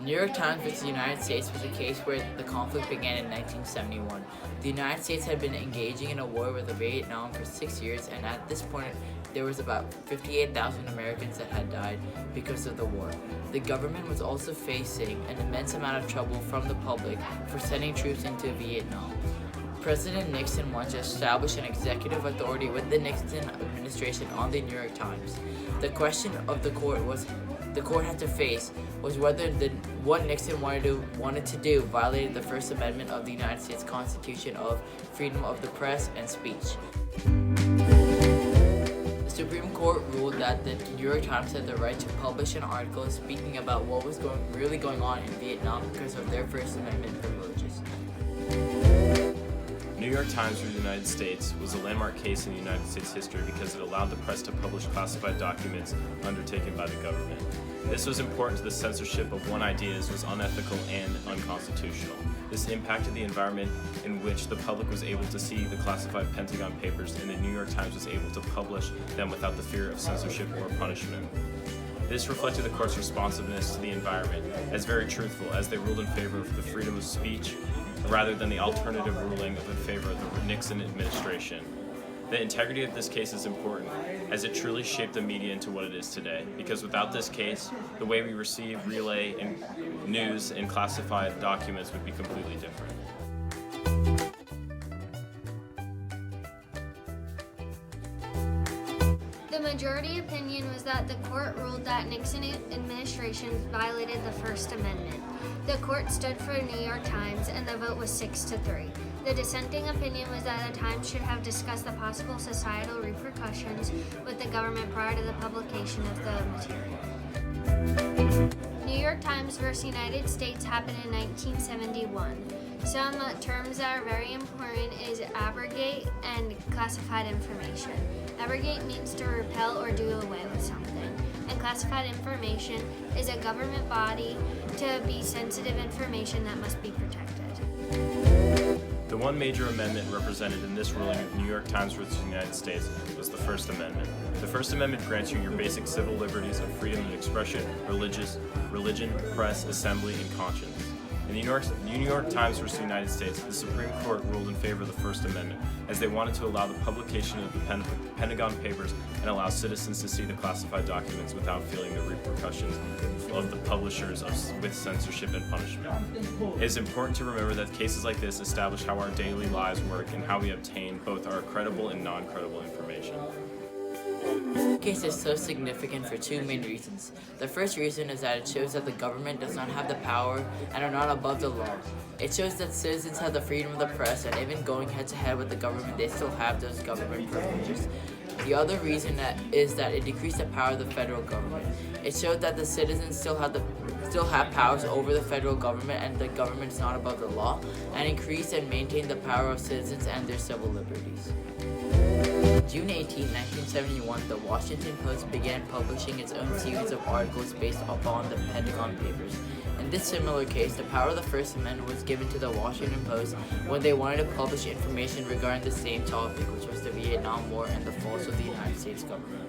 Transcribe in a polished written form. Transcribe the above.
New York Times versus the United States was a case where the conflict began in 1971. The United States had been engaging in a war with Vietnam for 6 years, and at this point, there was about 58,000 Americans that had died because of the war. The government was also facing an immense amount of trouble from the public for sending troops into Vietnam. President Nixon wanted to establish an executive authority with the Nixon administration on the New York Times. The question of the court had to face was whether what Nixon wanted to do violated the First Amendment of the United States Constitution of freedom of the press and speech. The Supreme Court ruled that the New York Times had the right to publish an article speaking about what was really going on in Vietnam because of their First Amendment privileges. New York Times v. United States was a landmark case in United States history because it allowed the press to publish classified documents undertaken by the government. This was important to the censorship of one ideas was unethical and unconstitutional. This impacted the environment in which the public was able to see the classified Pentagon Papers, and the New York Times was able to publish them without the fear of censorship or punishment. This reflected the court's responsiveness to the environment as very truthful, as they ruled in favor of the freedom of speech rather than the alternative ruling in favor of the Nixon administration. The integrity of this case is important, as it truly shaped the media into what it is today, because without this case, the way we receive, relay, and news and classified documents would be completely different. The majority opinion was that the court ruled that Nixon administration violated the First Amendment. The court stood for New York Times, and the vote was 6-3. The dissenting opinion was that the Times should have discussed the possible societal repercussions with the government prior to the publication of the material. New York Times versus United States happened in 1971. Some terms that are very important is abrogate and classified information. Abrogate means to repel or do away with something, and classified information is a government body to be sensitive information that must be protected. The one major amendment represented in this ruling of New York Times versus the United States was the First Amendment. The First Amendment grants you your basic civil liberties of freedom of expression, religion, press, assembly, and conscience. In the New York Times versus the United States, the Supreme Court ruled in favor of the First Amendment, as they wanted to allow the publication of the Pentagon Papers and allow citizens to see the classified documents without feeling the repercussions of the publishers with censorship and punishment. It is important to remember that cases like this establish how our daily lives work and how we obtain both our credible and non-credible information. This case is so significant for two main reasons. The first reason is that it shows that the government does not have the power and are not above the law. It shows that citizens have the freedom of the press, and even going head-to-head with the government, they still have those government privileges. The other reason is that it decreased the power of the federal government. It showed that the citizens still have powers over the federal government, and the government is not above the law, and increased and maintained the power of citizens and their civil liberties. June 18, 1971, the Washington Post began publishing its own series of articles based upon the Pentagon Papers. In this similar case, the power of the First Amendment was given to the Washington Post when they wanted to publish information regarding the same topic, which was the Vietnam War and the falls of the United States government.